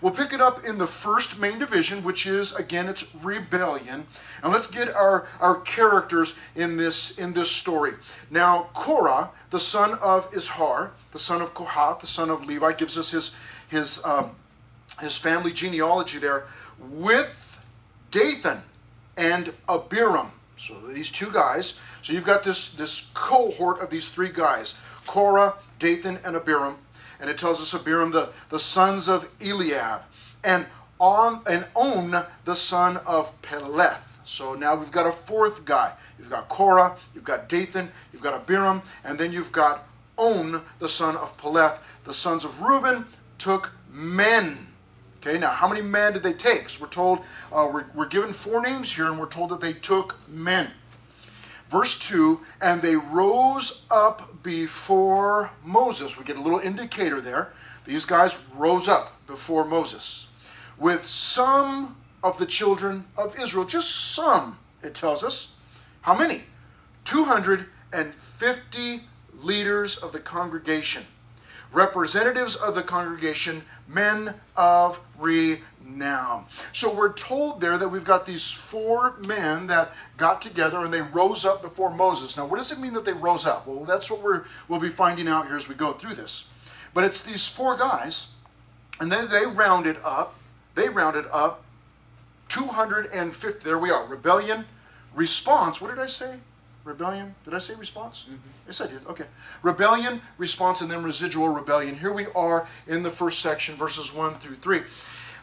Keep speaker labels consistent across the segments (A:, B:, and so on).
A: We'll pick it up in the first main division, which is, again, it's rebellion. And let's get our characters in this story. Now, Korah, the son of Izhar, the son of Kohath, the son of Levi, gives us his family genealogy there, with Dathan and Abiram. So these two guys. So you've got this cohort of these three guys, Korah, Dathan, and Abiram. And it tells us Abiram, the sons of Eliab, and On, the son of Peleth. So now we've got a fourth guy. You've got Korah, you've got Dathan, you've got Abiram, and then you've got On, the son of Peleth. The sons of Reuben took men. Okay, now how many men did they take? Because we're told, we're given four names here, and we're told that they took men. Verse 2, and they rose up before Moses. We get a little indicator there. These guys rose up before Moses with some of the children of Israel. Just some, it tells us. How many? 250 leaders of the congregation. Representatives of the congregation, men of renown. So we're told there that we've got these four men that got together and they rose up before Moses. Now, what does it mean that they rose up? Well, that's what we'll be finding out here as we go through this. But it's these four guys, and then they rounded up 250. There we are. Rebellion, response. What did I say? Rebellion. Did I say response? Mm-hmm. Yes, I did. Okay. Rebellion, response, and then residual rebellion. Here we are in the first section, verses 1 through 3.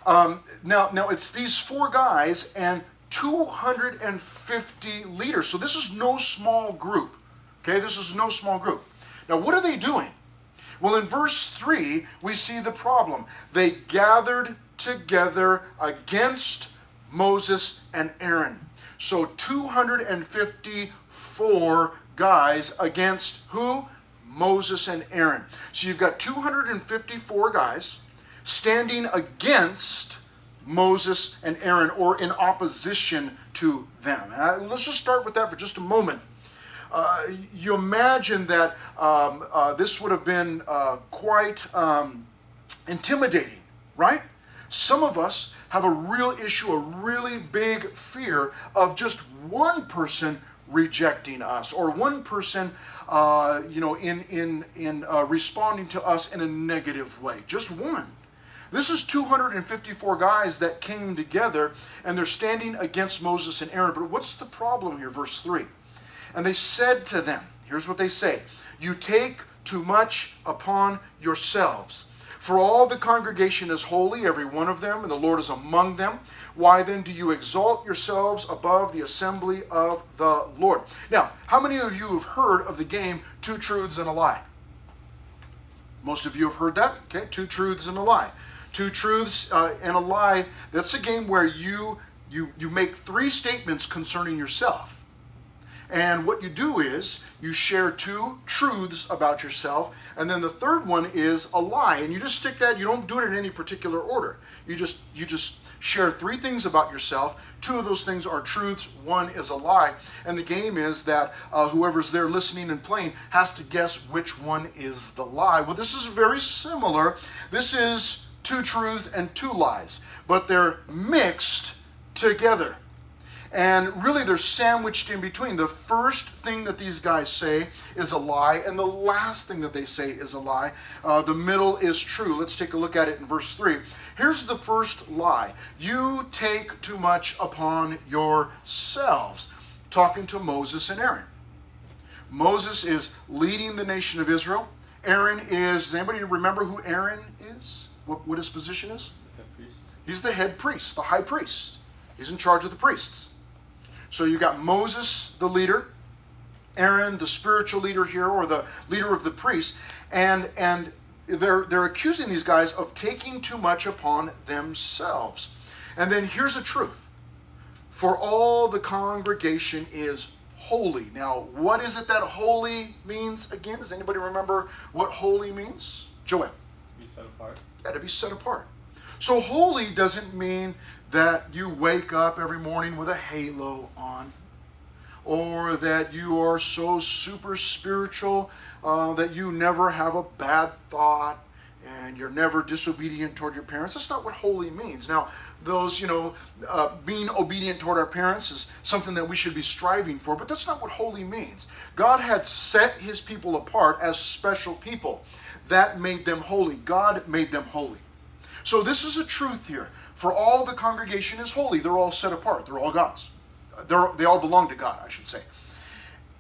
A: Now it's these four guys and 250 leaders. So this is no small group. Okay, this is no small group. Now, what are they doing? Well, in verse 3, we see the problem. They gathered together against Moses and Aaron. So 254 guys against who? Moses and Aaron. So you've got 254 guys standing against Moses and Aaron, or in opposition to them. Let's just start with that for just a moment. You imagine that this would have been quite intimidating, right? Some of us have a real issue, a really big fear of just one person rejecting us, or one person, in responding to us in a negative way. Just one. This is 254 guys that came together, and they're standing against Moses and Aaron. But what's the problem here? Verse 3. And they said to them, here's what they say, you take too much upon yourselves. For all the congregation is holy, every one of them, and the Lord is among them. Why then do you exalt yourselves above the assembly of the Lord? Now, how many of you have heard of the game Two Truths and a Lie? Most of you have heard that. Okay, Two Truths and a Lie. Two Truths and a Lie. That's a game where you make three statements concerning yourself. And what you do is you share two truths about yourself, and then the third one is a lie. And you just stick that, you don't do it in any particular order. You just share three things about yourself. Two of those things are truths, one is a lie. And the game is that whoever's there listening and playing has to guess which one is the lie. Well, this is very similar. This is two truths and two lies, but they're mixed together. And really, they're sandwiched in between. The first thing that these guys say is a lie, and the last thing that they say is a lie. The middle is true. Let's take a look at it in verse 3. Here's the first lie. You take too much upon yourselves. Talking to Moses and Aaron. Moses is leading the nation of Israel. Aaron is, does anybody remember who Aaron is? What his position is?
B: The head priest.
A: He's the head priest, the high priest. He's in charge of the priests. So you got Moses, the leader, Aaron, the spiritual leader here, or the leader of the priests, and they're accusing these guys of taking too much upon themselves. And then here's the truth. For all the congregation is holy. Now, what is it that holy means again? Does anybody remember what holy means? Joel.
B: To be set apart.
A: Yeah, to be set apart. So holy doesn't mean that you wake up every morning with a halo on, or that you are so super spiritual that you never have a bad thought, and you're never disobedient toward your parents. That's not what holy means. Now, those, being obedient toward our parents is something that we should be striving for, but that's not what holy means. God had set his people apart as special people. That made them holy. God made them holy. So this is a truth here. For all the congregation is holy. They're all set apart. They're all God's. They all belong to God, I should say.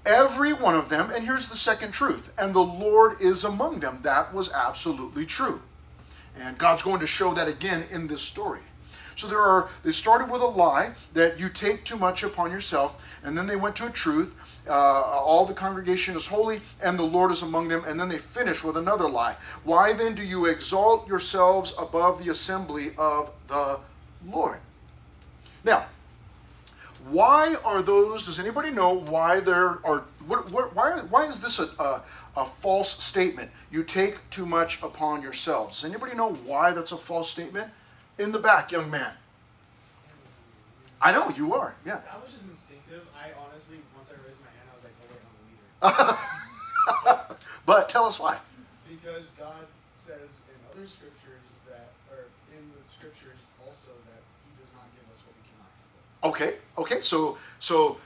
A: Every one of them, and here's the second truth, and the Lord is among them. That was absolutely true. And God's going to show that again in this story. So they started with a lie that you take too much upon yourself, and then they went to a truth. All the congregation is holy, and the Lord is among them, and then they finish with another lie. Why then do you exalt yourselves above the assembly of the Lord? Now, why are those, does anybody know why there are, why is this a false statement? You take too much upon yourselves. Does anybody know why that's a false statement? In the back, young man. I know, you are, yeah.
B: That was just instinctive. I honestly, once I raised my hand, I was like, oh wait, I'm a leader.
A: But tell us why.
B: Because God says in other scriptures that, or in the scriptures also that he does not give us what we cannot handle.
A: Okay, so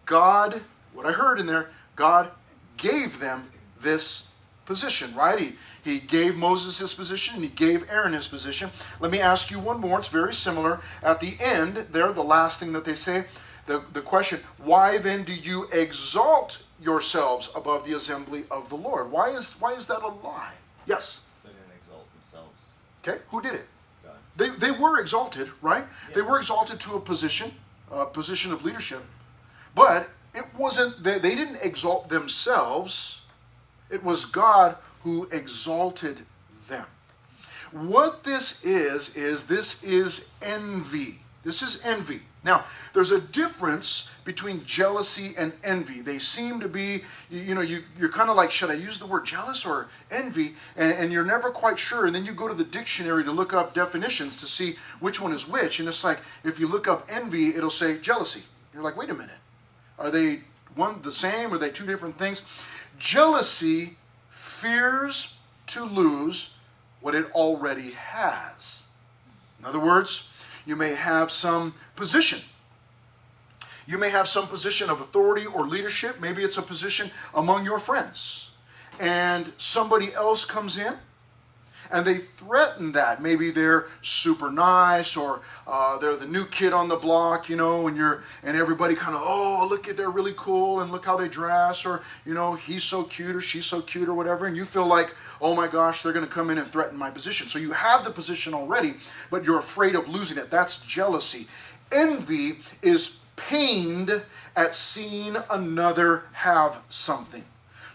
A: God, what I heard in there, God gave them this position, right? He gave Moses his position, and he gave Aaron his position. Let me ask you one more. It's very similar. At the end, there, the last thing that they say, the question, why then do you exalt yourselves above the assembly of the Lord? Why is that a lie? Yes?
C: They didn't exalt themselves.
A: Okay, who did it?
C: God.
A: They were exalted, right?
C: Yeah.
A: They were exalted to a position of leadership. But it wasn't, they didn't exalt themselves. It was God who exalted them. What this is envy. This is envy. Now, there's a difference between jealousy and envy. They seem to be, you're kind of like, should I use the word jealous or envy? And you're never quite sure. And then you go to the dictionary to look up definitions to see which one is which. And it's like, if you look up envy, it'll say jealousy. You're like, wait a minute. Are they one the same? Are they two different things? Jealousy fears to lose what it already has. In other words, you may have some position. You may have some position of authority or leadership. Maybe it's a position among your friends. And somebody else comes in and they threaten that. Maybe they're super nice, or they're the new kid on the block, and everybody kind of, oh, look at, they're really cool, and look how they dress, or he's so cute or she's so cute or whatever, and you feel like, oh my gosh, they're going to come in and threaten my position. So you have the position already, but you're afraid of losing it. That's jealousy. Envy is pained at seeing another have something.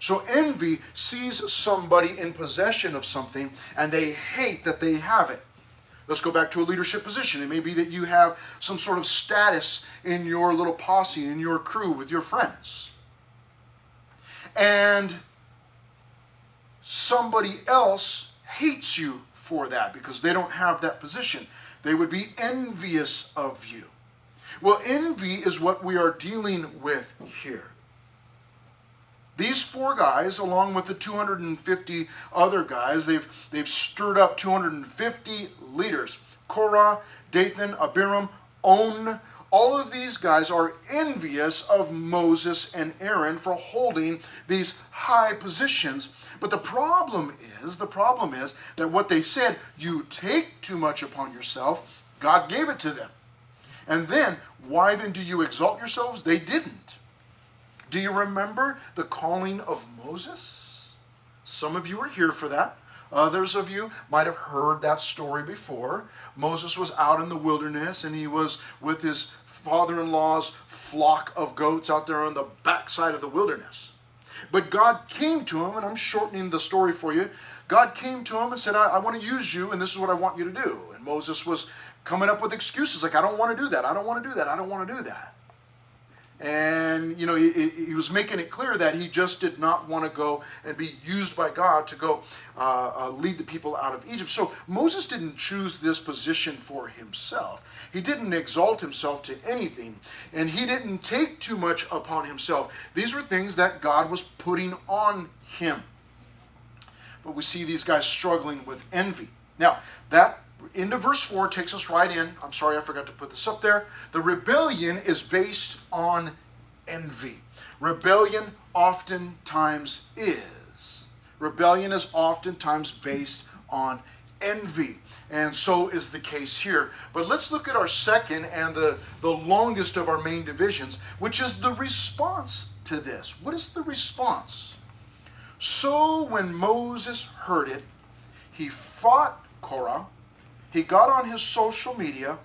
A: So envy sees somebody in possession of something, and they hate that they have it. Let's go back to a leadership position. It may be that you have some sort of status in your little posse, in your crew with your friends. And somebody else hates you for that because they don't have that position. They would be envious of you. Well, envy is what we are dealing with here. These four guys, along with the 250 other guys, they've stirred up 250 leaders. Korah, Dathan, Abiram, On. All of these guys are envious of Moses and Aaron for holding these high positions. But the problem is that what they said, you take too much upon yourself, God gave it to them. And then, why then do you exalt yourselves? They didn't. Do you remember the calling of Moses? Some of you are here for that. Others of you might have heard that story before. Moses was out in the wilderness, and he was with his father-in-law's flock of goats out there on the backside of the wilderness. But God came to him, and I'm shortening the story for you. God came to him and said, I want to use you, and this is what I want you to do. And Moses was coming up with excuses like, I don't want to do that. I don't want to do that. I don't want to do that. And, he was making it clear that he just did not want to go and be used by God to go lead the people out of Egypt. So Moses didn't choose this position for himself. He didn't exalt himself to anything. And he didn't take too much upon himself. These were things that God was putting on him. but we see these guys struggling with envy. Now, that into verse 4 takes us right in. I'm sorry, I forgot to put this up there. The rebellion is based on envy. Rebellion oftentimes is. Rebellion is oftentimes based on envy. And so is the case here. But let's look at our second and the longest of our main divisions, which is the response to this. What is the response? So when Moses heard it, he fought Korah. He got on his social media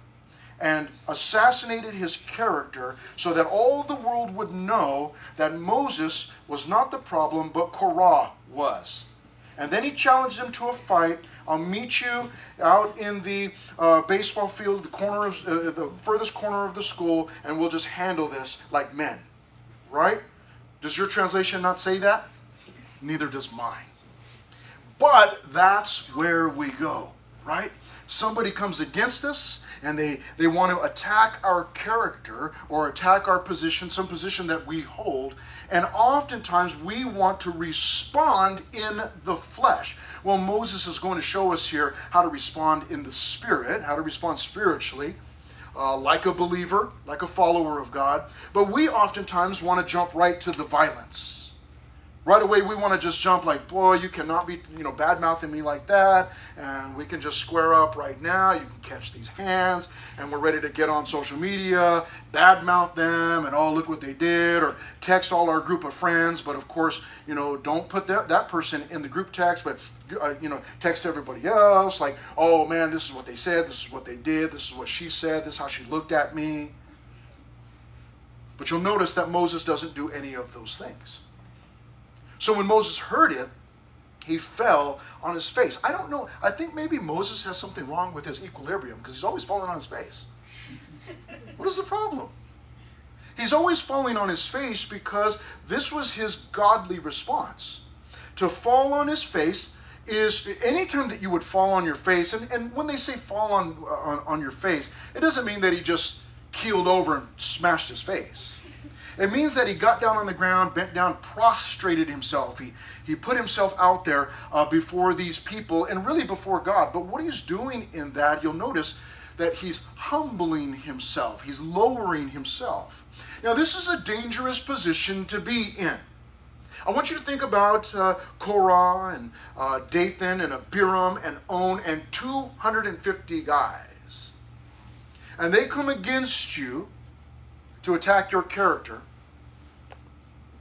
A: and assassinated his character so that all the world would know that Moses was not the problem, but Korah was. And then he challenged him to a fight. I'll meet you out in the baseball field, the furthest corner of the school, and we'll just handle this like men. Right? Does your translation not say that? Neither does mine. But that's where we go, right? Somebody comes against us and they want to attack our character or attack our position, some position that we hold. And oftentimes we want to respond in the flesh. Well, Moses is going to show us here how to respond in the spirit, how to respond spiritually, like a believer, like a follower of God. But we oftentimes want to jump right to the violence. Right away, we want to just jump like, boy, you cannot be, bad-mouthing me like that. And we can just square up right now. You can catch these hands. And we're ready to get on social media, bad-mouth them, and look what they did. Or text all our group of friends. But of course, don't put that person in the group text. But, text everybody else. Like, oh, man, this is what they said. This is what they did. This is what she said. This is how she looked at me. But you'll notice that Moses doesn't do any of those things. So when Moses heard it, he fell on his face. I don't know. I think maybe Moses has something wrong with his equilibrium because he's always falling on his face. What is the problem? He's always falling on his face because this was his godly response. To fall on his face is anytime that you would fall on your face, and when they say fall on your face, it doesn't mean that he just keeled over and smashed his face. It means that he got down on the ground, bent down, prostrated himself. He put himself out there before these people and really before God. But what he's doing in that, you'll notice that he's humbling himself. He's lowering himself. Now, this is a dangerous position to be in. I want you to think about Korah and Dathan and Abiram and On and 250 guys. And they come against you to attack your character.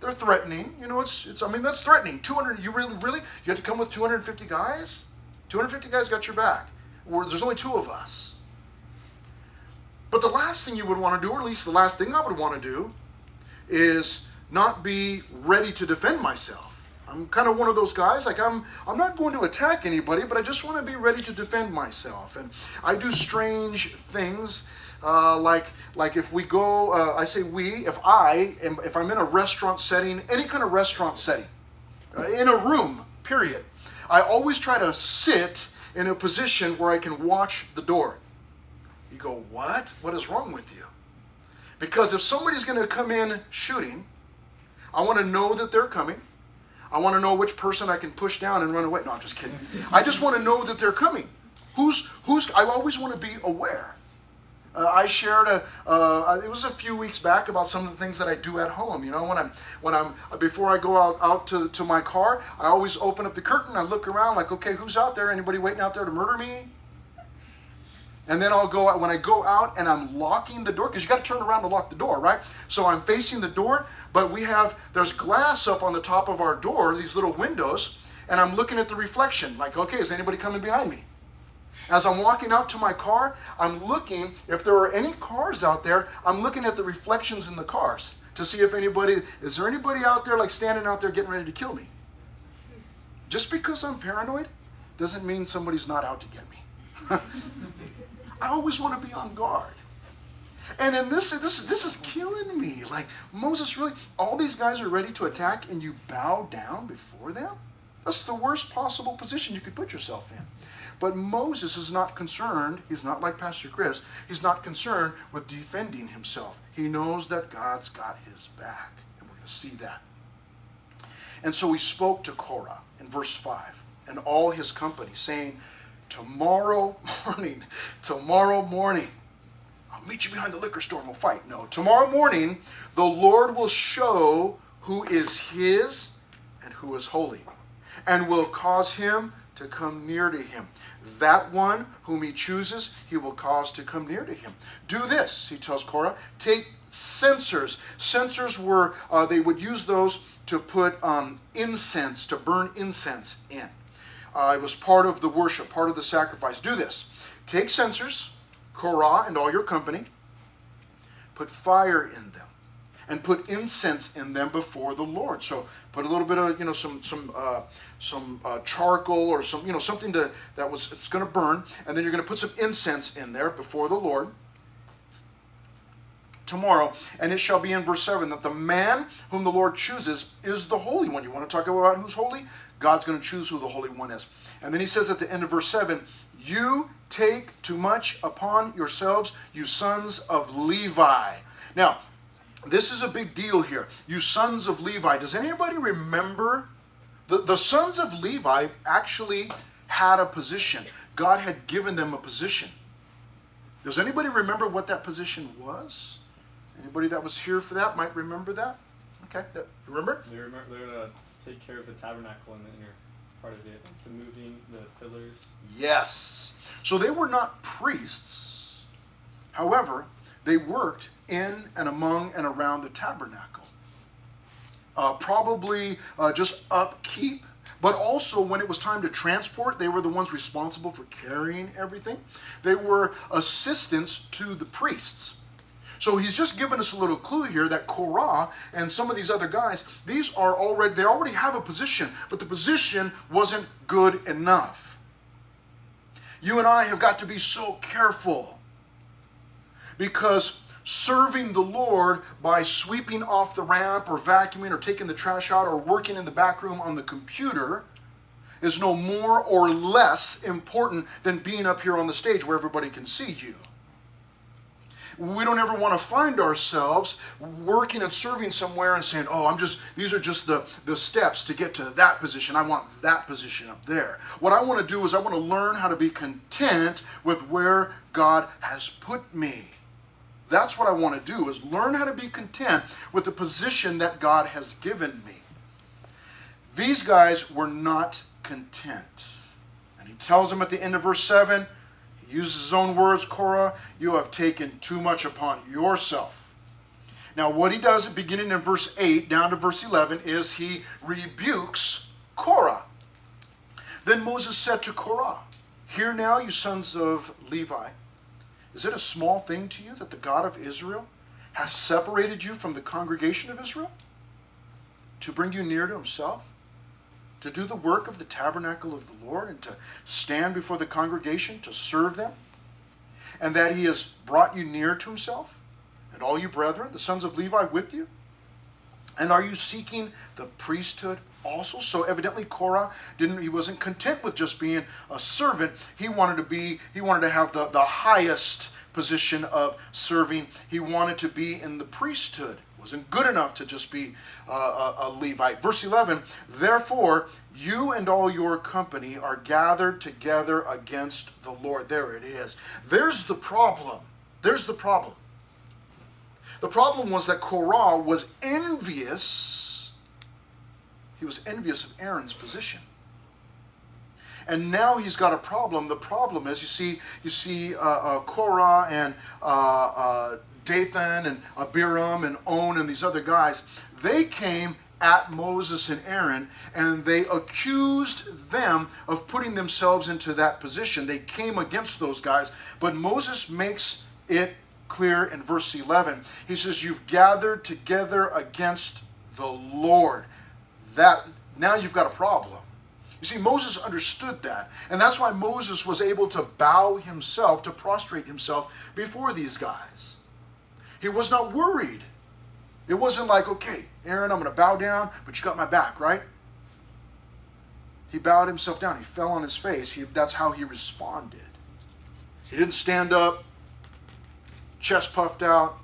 A: They're threatening. That's threatening. 200, you really? You have to come with 250 guys? 250 guys got your back. There's only 2 of us. But the last thing you would want to do, or at least the last thing I would want to do, is not be ready to defend myself. I'm kind of one of those guys, like I'm not going to attack anybody, but I just want to be ready to defend myself. And I do strange things. Like if we go, I say we, if I'm in a restaurant setting, any kind of restaurant setting, in a room, period, I always try to sit in a position where I can watch the door. You go, what? What is wrong with you? Because if somebody's going to come in shooting, I want to know that they're coming. I want to know which person I can push down and run away. No, I'm just kidding. I just want to know that they're coming. I always want to be aware. I shared it was a few weeks back about some of the things that I do at home. When I'm before I go out to my car, I always open up the curtain. I look around like, okay, who's out there? Anybody waiting out there to murder me? And then I'll go out. When I go out and I'm locking the door, because you got to turn around to lock the door, right? So I'm facing the door, but there's glass up on the top of our door, these little windows, and I'm looking at the reflection. Like, okay, is anybody coming behind me? As I'm walking out to my car, I'm looking, if there are any cars out there, I'm looking at the reflections in the cars to see if is there anybody out there like standing out there getting ready to kill me? Just because I'm paranoid doesn't mean somebody's not out to get me. I always want to be on guard. And in this is killing me. Like, Moses, really, all these guys are ready to attack and you bow down before them? That's the worst possible position you could put yourself in. But Moses is not concerned, he's not like Pastor Chris, he's not concerned with defending himself. He knows that God's got his back, and we're going to see that. And so he spoke to Korah in verse 5. and all his company, saying, tomorrow morning, I'll meet you behind the liquor store and we'll fight. No, tomorrow morning, the Lord will show who is his and who is holy, and will cause him to come near to him. That one whom he chooses, he will cause to come near to him. Do this, he tells Korah, take censers. Censers were, they would use those to put incense, to burn incense in. It was part of the worship, part of the sacrifice. Do this. Take censers, Korah and all your company, put fire in them, and put incense in them before the Lord. So put a little bit of, some charcoal or some, something it's going to burn, and then you're going to put some incense in there before the Lord tomorrow. And it shall be in verse 7 that the man whom the Lord chooses is the Holy One. You want to talk about who's holy? God's going to choose who the Holy One is. And then he says at the end of verse 7, you take too much upon yourselves, you sons of Levi. Now, this is a big deal here. You sons of Levi. Does anybody remember? The sons of Levi actually had a position. God had given them a position. Does anybody remember what that position was? Anybody that was here for that might remember that? Okay, remember?
D: They're to take care of the tabernacle and the inner part of it, the moving, the pillars.
A: Yes. So they were not priests. However, they worked in and among and around the tabernacle. Probably just upkeep, but also when it was time to transport, they were the ones responsible for carrying everything. They were assistants to the priests. So he's just given us a little clue here that Korah and some of these other guys, they already have a position, but the position wasn't good enough. You and I have got to be so careful, because serving the Lord by sweeping off the ramp or vacuuming or taking the trash out or working in the back room on the computer is no more or less important than being up here on the stage where everybody can see you. We don't ever want to find ourselves working and serving somewhere and saying, these are just the steps to get to that position. I want that position up there. What I want to do is I want to learn how to be content with where God has put me. That's what I want to do, is learn how to be content with the position that God has given me. These guys were not content. And he tells them at the end of verse 7, he uses his own words, Korah, you have taken too much upon yourself. Now what he does beginning in verse 8 down to verse 11 is he rebukes Korah. Then Moses said to Korah, hear now, you sons of Levi, is it a small thing to you that the God of Israel has separated you from the congregation of Israel to bring you near to himself, to do the work of the tabernacle of the Lord, and to stand before the congregation to serve them, and that he has brought you near to himself, and all you brethren, the sons of Levi, with you? And are you seeking the priesthood also? So evidently Korah he wasn't content with just being a servant. He wanted to have the highest position of serving. He wanted to be in the priesthood. It wasn't good enough to just be a Levite. Verse 11, therefore you and all your company are gathered together against the Lord. There it is. There's the problem. There's the problem. The problem was that Korah was envious. He was envious of Aaron's position. And now he's got a problem. The problem is, you see Korah and Dathan and Abiram and On and these other guys, they came at Moses and Aaron, and they accused them of putting themselves into that position. They came against those guys, but Moses makes it clear in verse 11. He says, you've gathered together against the Lord. Now you've got a problem. You see, Moses understood that, and that's why Moses was able to bow himself, to prostrate himself before these guys. He was not worried. It wasn't like, okay, Aaron, I'm going to bow down, but you got my back, right? He bowed himself down. He fell on his face. That's how he responded. He didn't stand up, chest puffed out,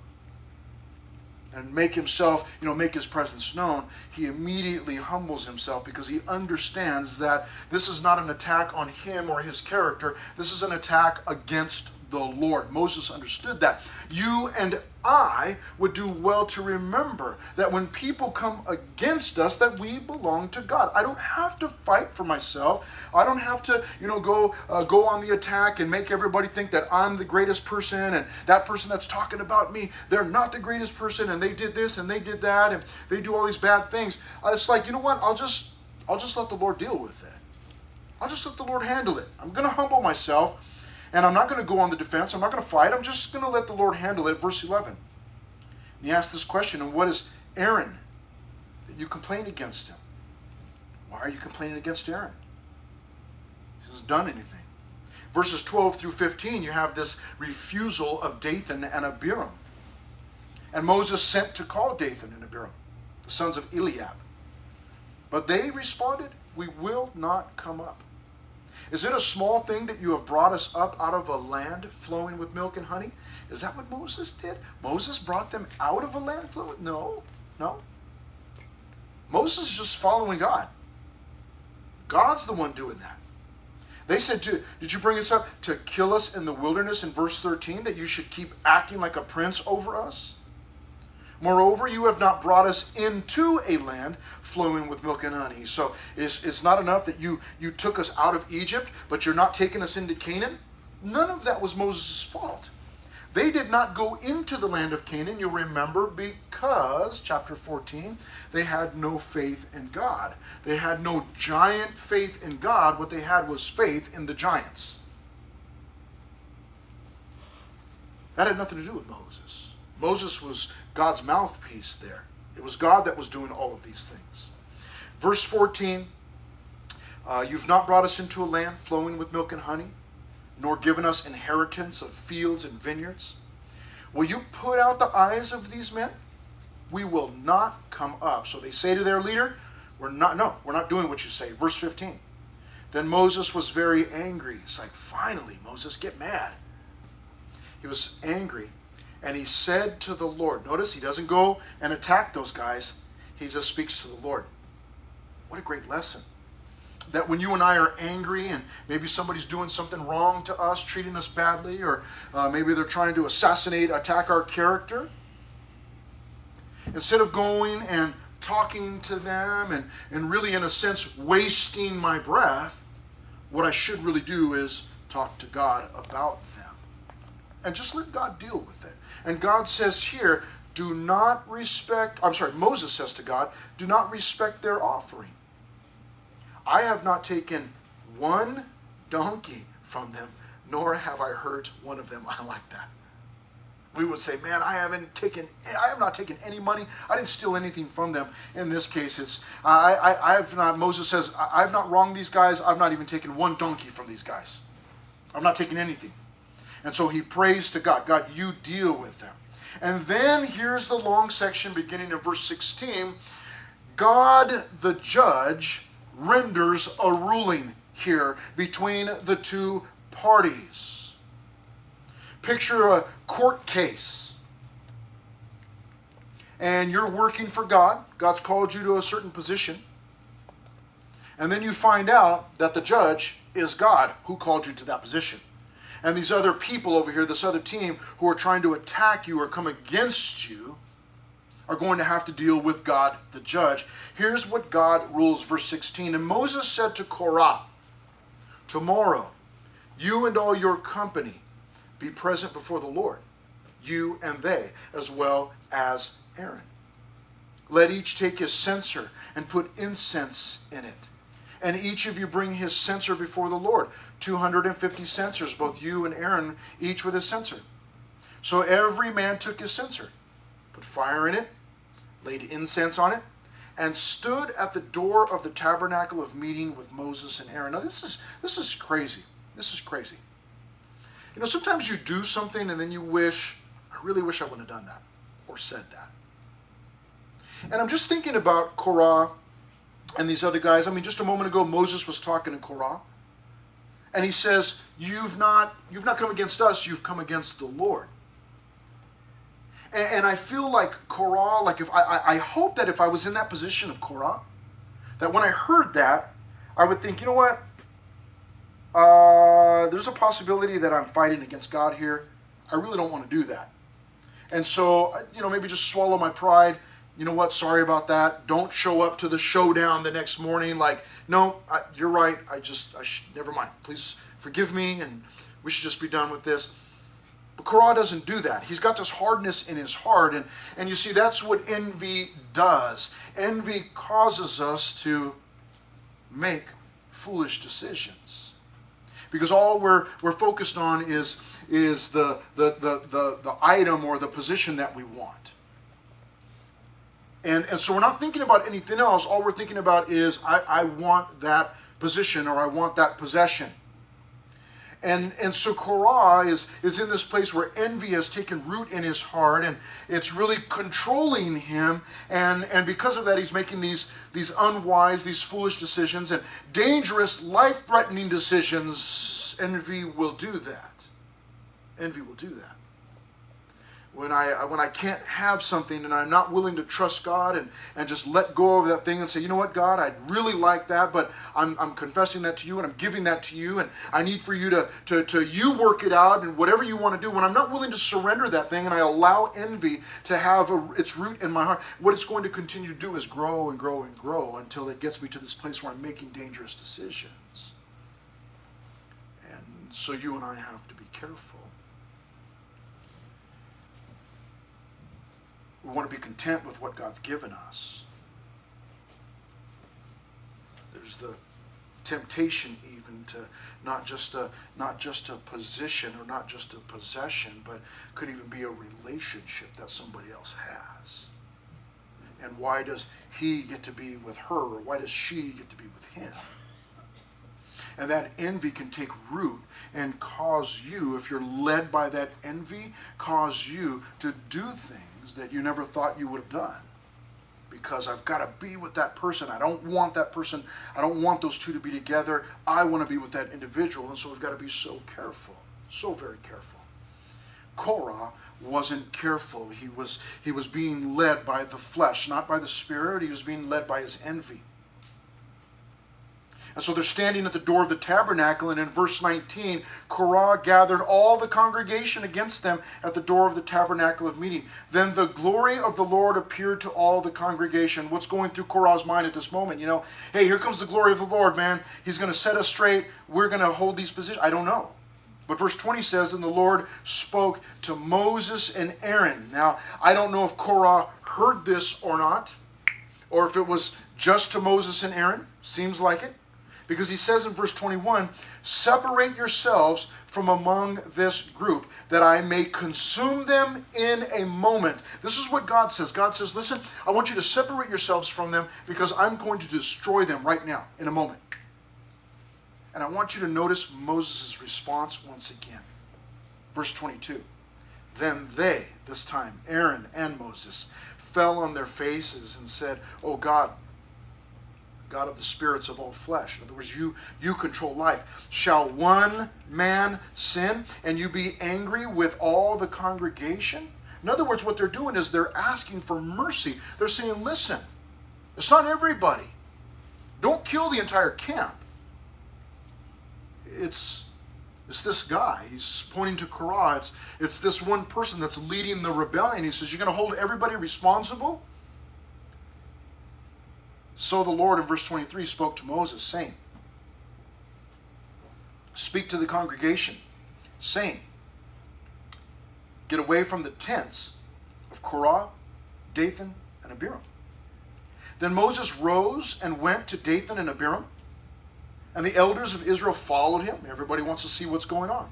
A: and make himself, make his presence known, he immediately humbles himself because he understands that this is not an attack on him or his character. This is an attack against the Lord. Moses understood that. You and I would do well to remember that when people come against us, that we belong to God. I don't have to fight for myself. I don't have to, go on the attack and make everybody think that I'm the greatest person, and that person that's talking about me, they're not the greatest person, and they did this and they did that, and they do all these bad things. It's like, you know what? I'll just let the Lord deal with it. I'll just let the Lord handle it. I'm going to humble myself. And I'm not going to go on the defense. I'm not going to fight. I'm just going to let the Lord handle it. Verse 11. And he asked this question, and what is Aaron that you complained against him? Why are you complaining against Aaron? He hasn't done anything. Verses 12 through 15, you have this refusal of Dathan and Abiram. And Moses sent to call Dathan and Abiram, the sons of Eliab. But they responded, we will not come up. Is it a small thing that you have brought us up out of a land flowing with milk and honey? Is that what Moses did? Moses brought them out of a land flowing? No. Moses is just following God. God's the one doing that. They said, did you bring us up to kill us in the wilderness in verse 13, that you should keep acting like a prince over us? Moreover, you have not brought us into a land flowing with milk and honey. So it's not enough that you took us out of Egypt, but you're not taking us into Canaan. None of that was Moses' fault. They did not go into the land of Canaan, you'll remember, because, chapter 14, they had no faith in God. They had no giant faith in God. What they had was faith in the giants. That had nothing to do with Moses. Moses was God's mouthpiece there. It was God that was doing all of these things. Verse 14, you've not brought us into a land flowing with milk and honey, nor given us inheritance of fields and vineyards. Will you put out the eyes of these men? We will not come up. So they say to their leader, we're not doing what you say. Verse 15. Then Moses was very angry. It's like, finally, Moses, get mad. He was angry. And he said to the Lord, notice he doesn't go and attack those guys. He just speaks to the Lord. What a great lesson. That when you and I are angry and maybe somebody's doing something wrong to us, treating us badly, or maybe they're trying to attack our character, instead of going and talking to them and really, in a sense, wasting my breath, what I should really do is talk to God about them. And just let God deal with it. And God says here, Moses says to God, do not respect their offering. I have not taken one donkey from them, nor have I hurt one of them. I like that. We would say, man, I have not taken any money. I didn't steal anything from them. In this case, Moses says, I've not wronged these guys. I've not even taken one donkey from these guys. I'm not taking anything. And so he prays to God. God, you deal with them. And then here's the long section beginning in verse 16. God, the judge, renders a ruling here between the two parties. Picture a court case. And you're working for God. God's called you to a certain position. And then you find out that the judge is God who called you to that position. And these other people over here, this other team who are trying to attack you or come against you, are going to have to deal with God, the judge. Here's what God rules, verse 16. And Moses said to Korah, tomorrow, you and all your company be present before the Lord, you and they, as well as Aaron. Let each take his censer and put incense in it. And each of you bring his censer before the Lord. 250 censers, both you and Aaron, each with his censer. So every man took his censer, put fire in it, laid incense on it, and stood at the door of the tabernacle of meeting with Moses and Aaron. Now this is crazy. This is crazy. You know, sometimes you do something and then you wish, I really wish I wouldn't have done that or said that. And I'm just thinking about Korah and these other guys. I mean, just a moment ago, Moses was talking to Korah. And he says, you've not come against us, you've come against the Lord. And I feel like Korah, like if I hope that if I was in that position of Korah, that when I heard that, I would think, you know what? There's a possibility that I'm fighting against God here. I really don't want to do that. And so, maybe just swallow my pride. You know what? Sorry about that. Don't show up to the showdown the next morning like, no, you're right. Never mind. Please forgive me, and we should just be done with this. But Korah doesn't do that. He's got this hardness in his heart, and you see, that's what envy does. Envy causes us to make foolish decisions, because all we're focused on is the item or the position that we want. And so we're not thinking about anything else. All we're thinking about is I want that position, or I want that possession. And so Korah is in this place where envy has taken root in his heart, and it's really controlling him. And because of that, he's making these unwise, these foolish decisions, and dangerous, life-threatening decisions. Envy will do that. Envy will do that. When I can't have something and I'm not willing to trust God and just let go of that thing and say, you know what, God, I'd really like that, but I'm confessing that to you and I'm giving that to you, and I need for you to you work it out and whatever you want to do. When I'm not willing to surrender that thing and I allow envy to have its root in my heart, what it's going to continue to do is grow and grow and grow until it gets me to this place where I'm making dangerous decisions. And so you and I have to be careful. We want to be content with what God's given us. There's the temptation even to not just a position or not just a possession, but could even be a relationship that somebody else has. And why does he get to be with her, or why does she get to be with him? And that envy can take root and cause you, if you're led by that envy, cause you to do things that you never thought you would have done. Because I've got to be with that person. I don't want that person. I don't want those two to be together. I want to be with that individual. And so we've got to be so careful. So very careful. Korah wasn't careful. He was being led by the flesh, not by the Spirit. He was being led by his envy. And so they're standing at the door of the tabernacle, and in verse 19, Korah gathered all the congregation against them at the door of the tabernacle of meeting. Then the glory of the Lord appeared to all the congregation. What's going through Korah's mind at this moment? Hey, here comes the glory of the Lord, man. He's going to set us straight. We're going to hold these positions. I don't know. But verse 20 says, and the Lord spoke to Moses and Aaron. Now, I don't know if Korah heard this or not, or if it was just to Moses and Aaron. Seems like it. Because he says in verse 21, separate yourselves from among this group, that I may consume them in a moment. This is what God says. God says, listen, I want you to separate yourselves from them because I'm going to destroy them right now, in a moment. And I want you to notice Moses' response once again. Verse 22. Then they, this time Aaron and Moses, fell on their faces and said, oh God, God of the spirits of all flesh. In other words, you control life. Shall one man sin and you be angry with all the congregation? In other words, what they're doing is they're asking for mercy. They're saying, listen, it's not everybody. Don't kill the entire camp. It's this guy. He's pointing to Korah. It's this one person that's leading the rebellion. He says, you're going to hold everybody responsible? So the Lord, in verse 23, spoke to Moses, saying, speak to the congregation, saying, get away from the tents of Korah, Dathan, and Abiram. Then Moses rose and went to Dathan and Abiram, and the elders of Israel followed him. Everybody wants to see what's going on.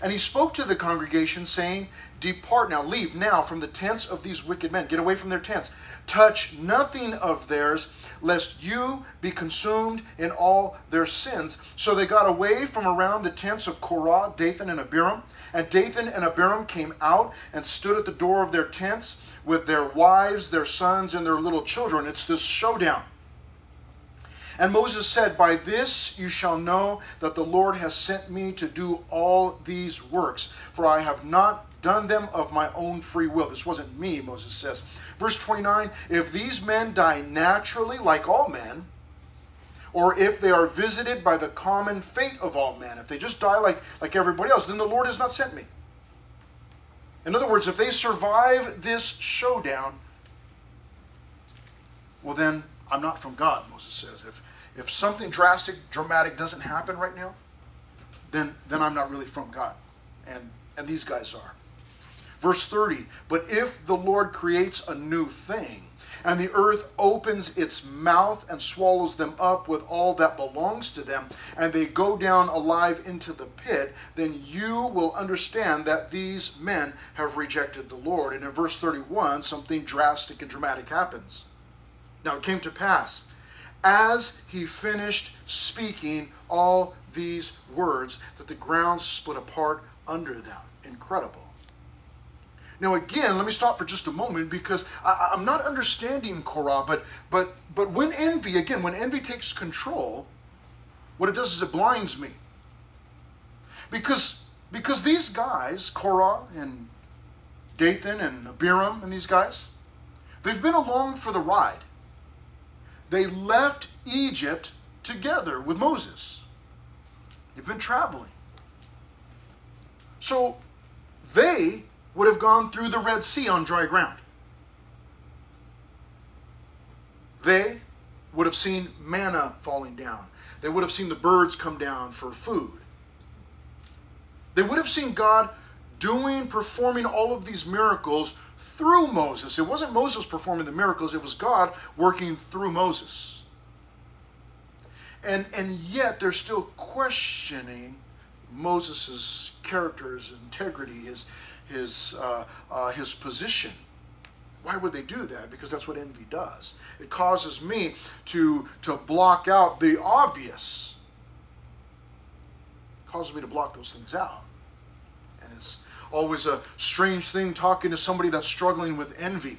A: And he spoke to the congregation, saying, depart now, leave now from the tents of these wicked men. Get away from their tents. Touch nothing of theirs, lest you be consumed in all their sins. So they got away from around the tents of Korah, Dathan, and Abiram. And Dathan and Abiram came out and stood at the door of their tents with their wives, their sons, and their little children. It's this showdown. And Moses said, by this you shall know that the Lord has sent me to do all these works, for I have not done them of my own free will. This wasn't me, Moses says. Verse 29, if these men die naturally like all men, or if they are visited by the common fate of all men, if they just die like everybody else, then the Lord has not sent me. In other words, if they survive this showdown, well then, I'm not from God, Moses says. If something drastic, dramatic doesn't happen right now, then I'm not really from God. And these guys are. Verse 30, but if the Lord creates a new thing, and the earth opens its mouth and swallows them up with all that belongs to them, and they go down alive into the pit, then you will understand that these men have rejected the Lord. And in verse 31, something drastic and dramatic happens. Now it came to pass, as he finished speaking all these words, that the ground split apart under them. Incredible. Now again, let me stop for just a moment, because I'm not understanding Korah, but when envy takes control, what it does is it blinds me. Because these guys, Korah and Dathan and Abiram and these guys, they've been along for the ride. They left Egypt together with Moses. They've been traveling. So they would have gone through the Red Sea on dry ground. They would have seen manna falling down. They would have seen the birds come down for food. They would have seen God performing all of these miracles through Moses. It wasn't Moses performing the miracles, it was God working through Moses. And yet they're still questioning Moses' character, his integrity, his position. Why would they do that? Because that's what envy does. It causes me to block out the obvious. It causes me to block those things out. And it's always a strange thing talking to somebody that's struggling with envy.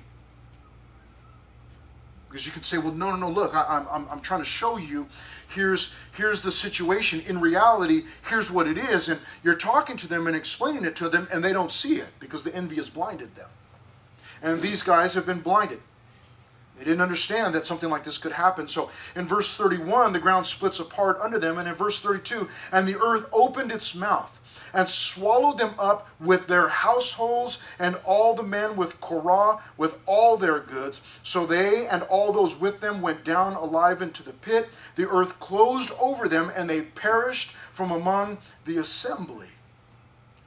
A: Because you can say, well, no, look, I'm trying to show you, here's the situation. In reality, here's what it is. And you're talking to them and explaining it to them, and they don't see it because the envy has blinded them. And these guys have been blinded. They didn't understand that something like this could happen. So in verse 31, the ground splits apart under them. And in verse 32, and the earth opened its mouth and swallowed them up with their households and all the men with Korah with all their goods. So they and all those with them went down alive into the pit. The earth closed over them, and they perished from among the assembly.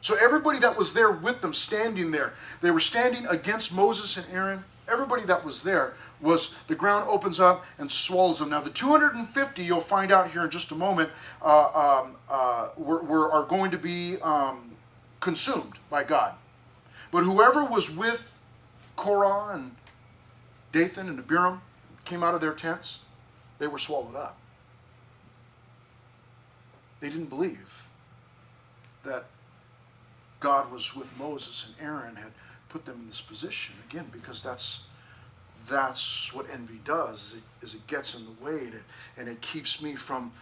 A: So everybody that was there with them, standing there, they were standing against Moses and Aaron. Everybody that was there, the ground opens up and swallows them. Now the 250, you'll find out here in just a moment, are going to be consumed by God. But whoever was with Korah and Dathan and Abiram, came out of their tents, they were swallowed up. They didn't believe that God was with Moses and Aaron had put them in this position. Again, because that's what envy does, is it gets in the way, and it keeps me from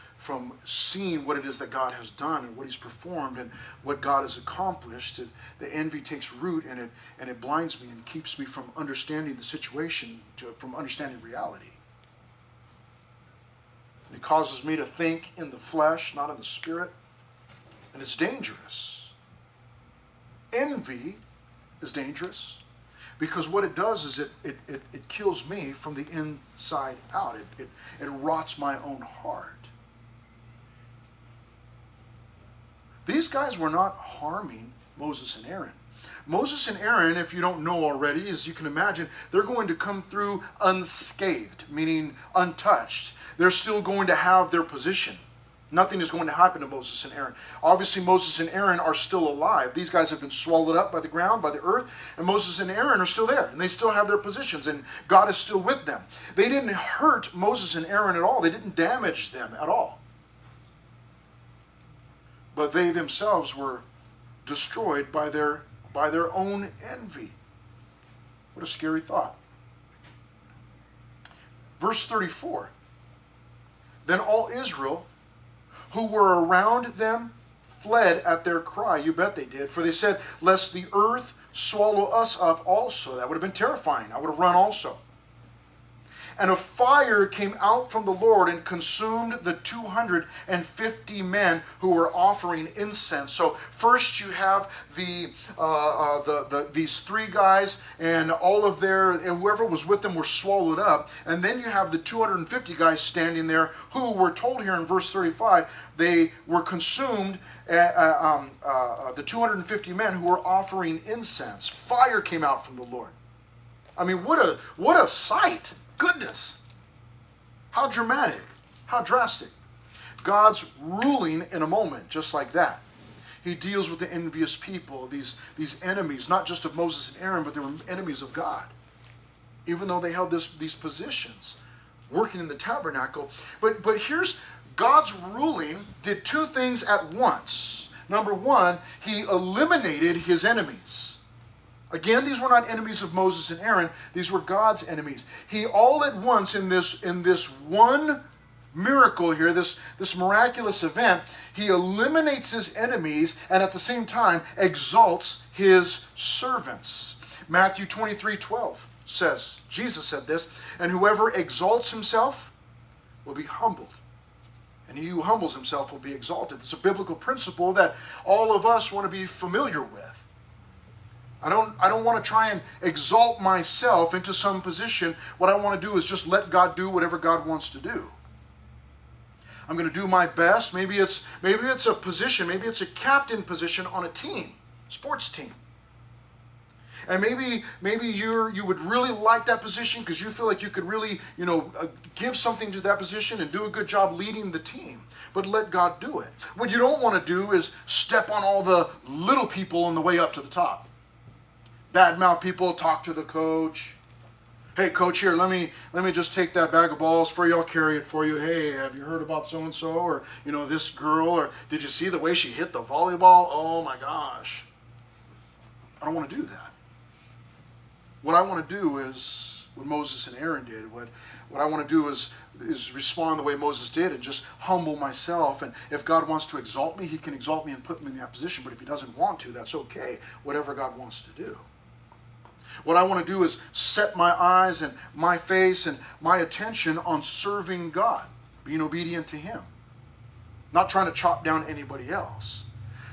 A: seeing what it is that God has done and what he's performed and what God has accomplished. The envy takes root, and it blinds me and keeps me from understanding the situation, from understanding reality. And it causes me to think in the flesh, not in the spirit, and it's dangerous. Envy is dangerous, because what it does is it kills me from the inside out. It rots my own heart. These guys were not harming Moses and Aaron. Moses and Aaron, if you don't know already, as you can imagine, they're going to come through unscathed, meaning untouched. They're still going to have their position. Nothing is going to happen to Moses and Aaron. Obviously, Moses and Aaron are still alive. These guys have been swallowed up by the ground, by the earth, and Moses and Aaron are still there, and they still have their positions, and God is still with them. They didn't hurt Moses and Aaron at all. They didn't damage them at all. But they themselves were destroyed by their own envy. What a scary thought. Verse 34. Then all Israel who were around them fled at their cry. You bet they did. For they said, lest the earth swallow us up also. That would have been terrifying. I would have run also. And a fire came out from the Lord and consumed the 250 men who were offering incense. So first you have these three guys, and all of and whoever was with them were swallowed up. And then you have the 250 guys standing there who were told here in verse 35 they were consumed. The 250 men who were offering incense. Fire came out from the Lord. I mean, what a sight. Goodness. How dramatic. How drastic. God's ruling in a moment, just like that. He deals with the envious people, these enemies, not just of Moses and Aaron, but they were enemies of God. Even though they held these positions, working in the tabernacle. But here's God's ruling did two things at once. Number one, he eliminated his enemies. Again, these were not enemies of Moses and Aaron. These were God's enemies. He all at once in this one miracle here, this miraculous event, he eliminates his enemies and at the same time exalts his servants. Matthew 23:12 says, Jesus said this, and whoever exalts himself will be humbled. And he who humbles himself will be exalted. It's a biblical principle that all of us want to be familiar with. I don't want to try and exalt myself into some position. What I want to do is just let God do whatever God wants to do. I'm going to do my best. Maybe it's a position, maybe it's a captain position on a team, sports team. And maybe you would really like that position because you feel like you could really, give something to that position and do a good job leading the team. But let God do it. What you don't want to do is step on all the little people on the way up to the top. Badmouth people, talk to the coach. Hey, coach, here, let me just take that bag of balls for you. I'll carry it for you. Hey, have you heard about so-and-so? Or, this girl? Or did you see the way she hit the volleyball? Oh, my gosh. I don't want to do that. What I want to do is what Moses and Aaron did. What I want to do is respond the way Moses did and just humble myself. And if God wants to exalt me, he can exalt me and put me in that position. But if he doesn't want to, that's okay. Whatever God wants to do. What I want to do is set my eyes and my face and my attention on serving God, being obedient to him, not trying to chop down anybody else.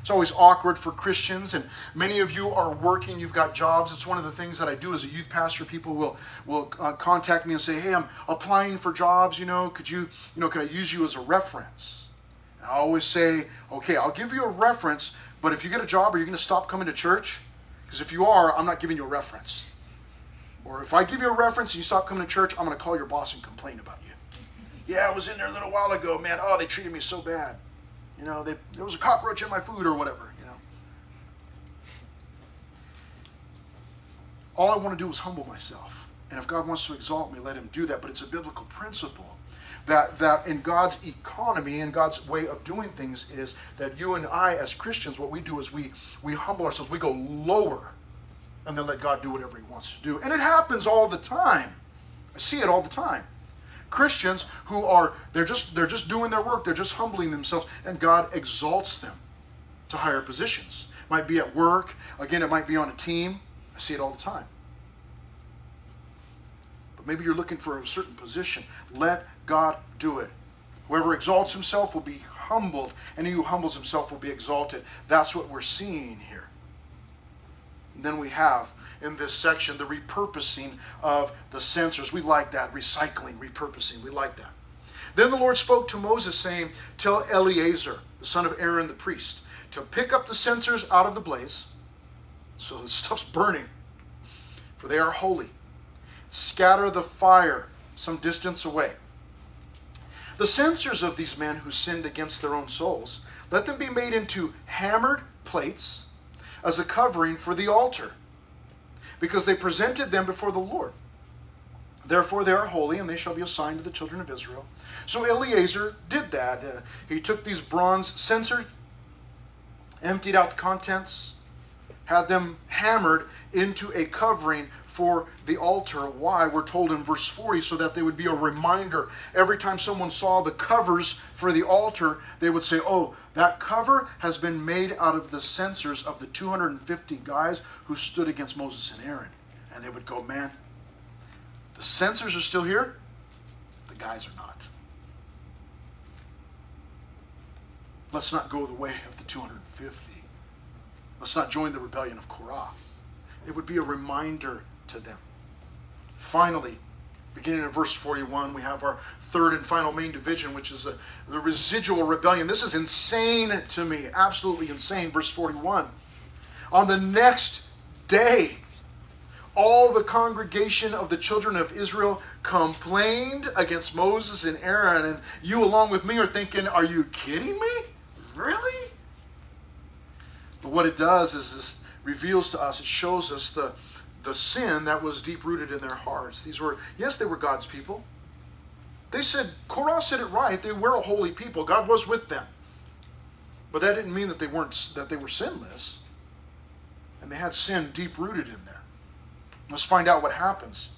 A: It's always awkward for Christians, and many of you are working, you've got jobs. It's one of the things that I do as a youth pastor. People will contact me and say, hey, I'm applying for jobs, could I use you as a reference? And I always say, okay, I'll give you a reference, but if you get a job, are you going to stop coming to church? Because if you are, I'm not giving you a reference. Or if I give you a reference and you stop coming to church, I'm going to call your boss and complain about you. Yeah, I was in there a little while ago, man. Oh, they treated me so bad. There was a cockroach in my food or whatever, All I want to do is humble myself. And if God wants to exalt me, let him do that. But it's a biblical principle that in God's economy and God's way of doing things is that you and I as Christians, what we do is we humble ourselves. We go lower and then let God do whatever he wants to do. And it happens all the time. I see it all the time. Christians who they're just doing their work, they're just humbling themselves, and God exalts them to higher positions. It might be at work, again, it might be on a team. I see it all the time. But maybe you're looking for a certain position. Let God do it. Whoever exalts himself will be humbled, and he who humbles himself will be exalted. That's what we're seeing here. And then we have in this section the repurposing of the censers. We like that. Recycling, repurposing. We like that. Then the Lord spoke to Moses, saying, tell Eleazar, the son of Aaron the priest, to pick up the censers out of the blaze. So the stuff's burning, for they are holy. Scatter the fire some distance away. The censers of these men who sinned against their own souls, let them be made into hammered plates as a covering for the altar, because they presented them before the Lord. Therefore they are holy, and they shall be assigned to the children of Israel. So Eleazar did that. He took these bronze censers, emptied out the contents, had them hammered into a covering for the altar. Why? We're told in verse 40, so that they would be a reminder. Every time someone saw the covers for the altar, they would say, oh, that cover has been made out of the censers of the 250 guys who stood against Moses and Aaron. And they would go, man, the censers are still here, the guys are not. Let's not go the way of the 250. Let's not join the rebellion of Korah. It would be a reminder to them. Finally, beginning in verse 41, we have our third and final main division, which is the residual rebellion. This is insane to me, absolutely insane. Verse 41. On the next day, all the congregation of the children of Israel complained against Moses and Aaron. And you along with me are thinking, are you kidding me? Really? But what it does is this reveals to us, it shows us the sin that was deep-rooted in their hearts. They were God's people. They said, Korah said it right, they were a holy people. God was with them. But that didn't mean that they were sinless. And they had sin deep-rooted in there. Let's find out what happens.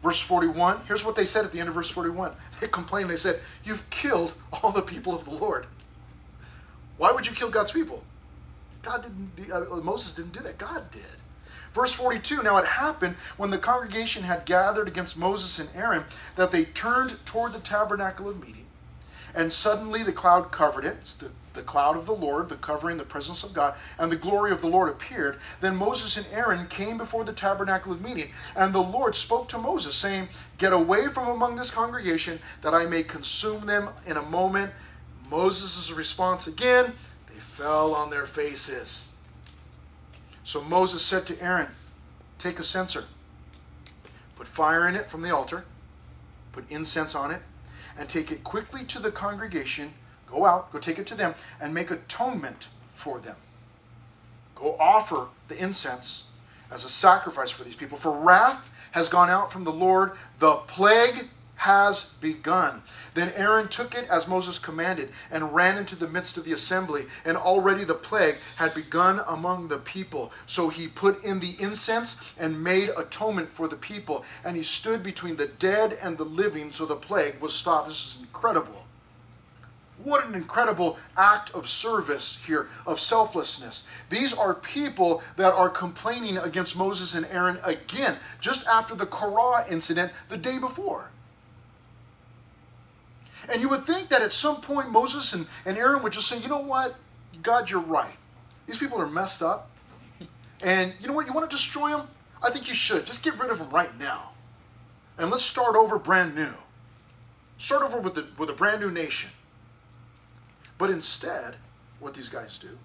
A: Verse 41, here's what they said at the end of verse 41. They complained, they said, you've killed all the people of the Lord. Why would you kill God's people? Moses didn't do that. God did. Verse 42, now it happened when the congregation had gathered against Moses and Aaron that they turned toward the tabernacle of meeting. And suddenly the cloud covered it. It's the cloud of the Lord, the covering the presence of God, and the glory of the Lord appeared. Then Moses and Aaron came before the tabernacle of meeting, and the Lord spoke to Moses, saying, get away from among this congregation, that I may consume them in a moment. Moses' response again, they fell on their faces. So Moses said to Aaron, take a censer, put fire in it from the altar, put incense on it, and take it quickly to the congregation. Go out, go take it to them, and make atonement for them. Go offer the incense as a sacrifice for these people. For wrath has gone out from the Lord, the plague has begun. Then Aaron took it as Moses commanded and ran into the midst of the assembly, and already the plague had begun among the people. So he put in the incense and made atonement for the people, and he stood between the dead and the living, so the plague was stopped. This is incredible. What an incredible act of service here, of selflessness. These are people that are complaining against Moses and Aaron again, just after the Korah incident the day before. And you would think that at some point Moses and Aaron would just say, you know what, God, you're right. These people are messed up. And you know what, you want to destroy them? I think you should. Just get rid of them right now. And let's start over brand new. Start over with a brand new nation. But instead, what these guys do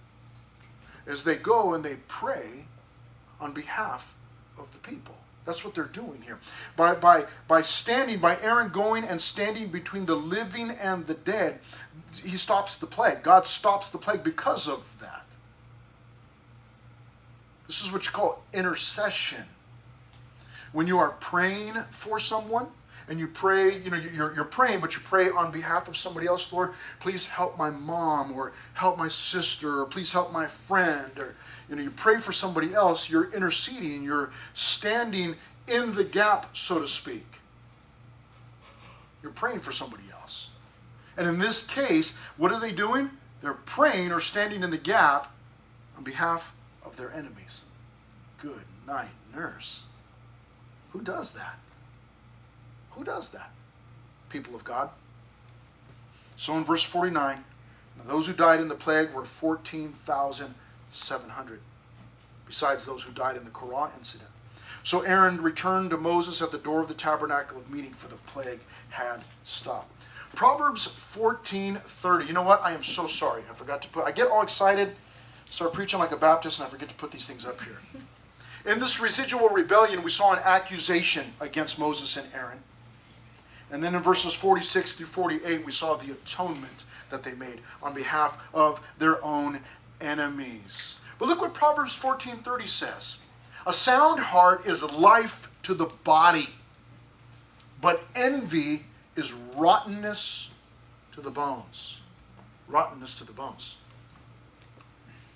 A: is they go and they pray on behalf of the people. That's what they're doing here. By Aaron going and standing between the living and the dead, he stops the plague. God stops the plague because of that. This is what you call intercession. When you are praying for someone, and you pray, you're praying, but you pray on behalf of somebody else. Lord, please help my mom, or help my sister, or please help my friend, or you pray for somebody else. You're interceding. You're standing in the gap, so to speak. You're praying for somebody else. And in this case, what are they doing? They're praying or standing in the gap on behalf of their enemies. Good night, nurse. Who does that? Who does that? People of God. So in verse 49, those who died in the plague were 14,700, besides those who died in the Korah incident. So Aaron returned to Moses at the door of the tabernacle of meeting, for the plague had stopped. Proverbs 14:30. You know what? I am so sorry. I get all excited, start preaching like a Baptist, and I forget to put these things up here. In this residual rebellion, we saw an accusation against Moses and Aaron. And then in verses 46 through 48, we saw the atonement that they made on behalf of their own enemies. But look what Proverbs 14:30 says. A sound heart is life to the body, but envy is rottenness to the bones. Rottenness to the bones.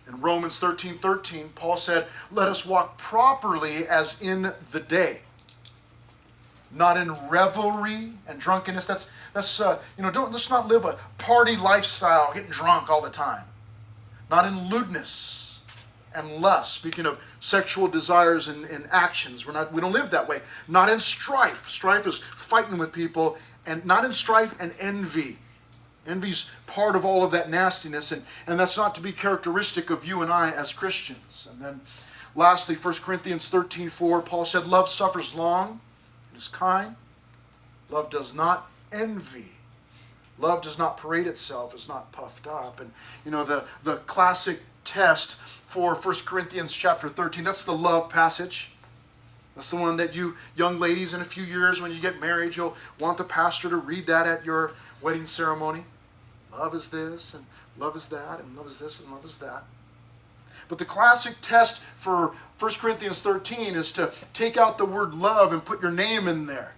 A: In Romans 13:13, Paul said, let us walk properly as in the day, not in revelry and drunkenness. Let's not live a party lifestyle, getting drunk all the time. Not in lewdness and lust. Speaking of sexual desires and actions, we don't live that way. Not in strife. Strife is fighting with people, and not in strife and envy. Envy's part of all of that nastiness, and that's not to be characteristic of you and I as Christians. And then lastly, 1 Corinthians 13:4, Paul said, love suffers long, it is kind. Love does not envy. Love does not parade itself, is not puffed up. And the classic test for 1 Corinthians chapter 13, that's the love passage. That's the one that you young ladies in a few years when you get married, you'll want the pastor to read that at your wedding ceremony. Love is this, and love is that, and love is this, and love is that. But the classic test for 1 Corinthians 13 is to take out the word love and put your name in there.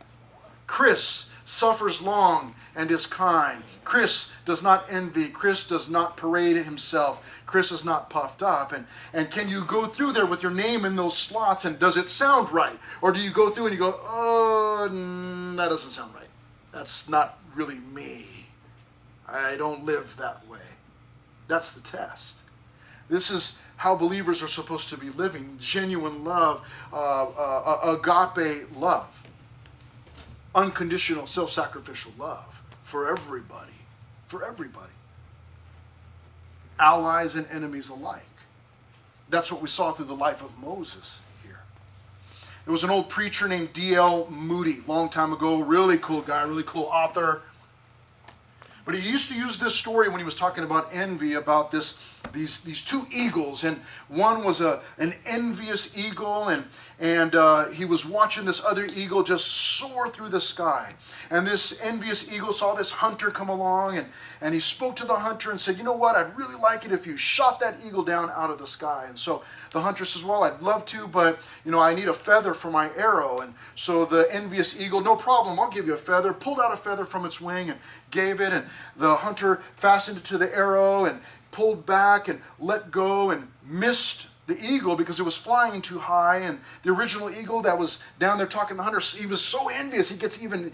A: Chris suffers long and is kind. Chris does not envy. Chris does not parade himself. Chris is not puffed up. And can you go through there with your name in those slots, and does it sound right? Or do you go through and you go, oh, that doesn't sound right. That's not really me. I don't live that way. That's the test. This is how believers are supposed to be living. Genuine love, agape love. Unconditional, self-sacrificial love for everybody. For everybody. Allies and enemies alike. That's what we saw through the life of Moses here. There was an old preacher named D.L. Moody, long time ago, really cool guy, really cool author. But he used to use this story when he was talking about envy, about these two eagles, and one was an envious eagle, and he was watching this other eagle just soar through the sky. And this envious eagle saw this hunter come along, and he spoke to the hunter and said, you know what, I'd really like it if you shot that eagle down out of the sky. And so the hunter says, well, I'd love to, but I need a feather for my arrow. And so the envious eagle, no problem, I'll give you a feather, pulled out a feather from its wing and gave it, and the hunter fastened it to the arrow and pulled back and let go and missed the eagle because it was flying too high. And the original eagle that was down there talking to the hunter, he was so envious, he gets even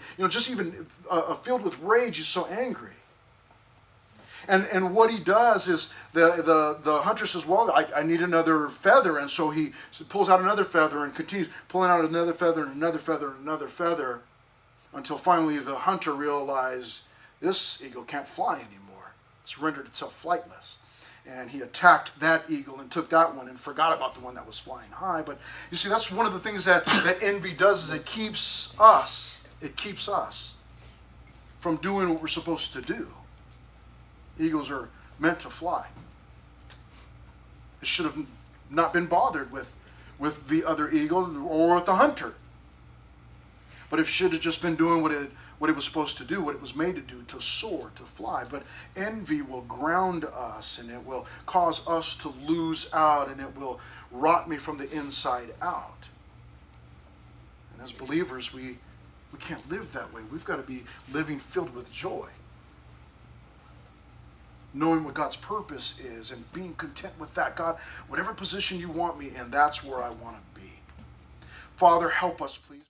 A: filled with rage, he's so angry. And what he does is the hunter says, well, I need another feather. And so he pulls out another feather and continues pulling out another feather and another feather and another feather until finally the hunter realized this eagle can't fly anymore. It's rendered itself flightless. And he attacked that eagle and took that one and forgot about the one that was flying high. But you see, that's one of the things that envy does, is it keeps us from doing what we're supposed to do. Eagles are meant to fly. It should have not been bothered with the other eagle or with the hunter. But it should have just been doing what it was supposed to do, what it was made to do, to soar, to fly. But envy will ground us, and it will cause us to lose out, and it will rot me from the inside out. And as believers, we can't live that way. We've got to be living filled with joy, knowing what God's purpose is and being content with that. God, whatever position you want me in, that's where I want to be. Father, help us, please.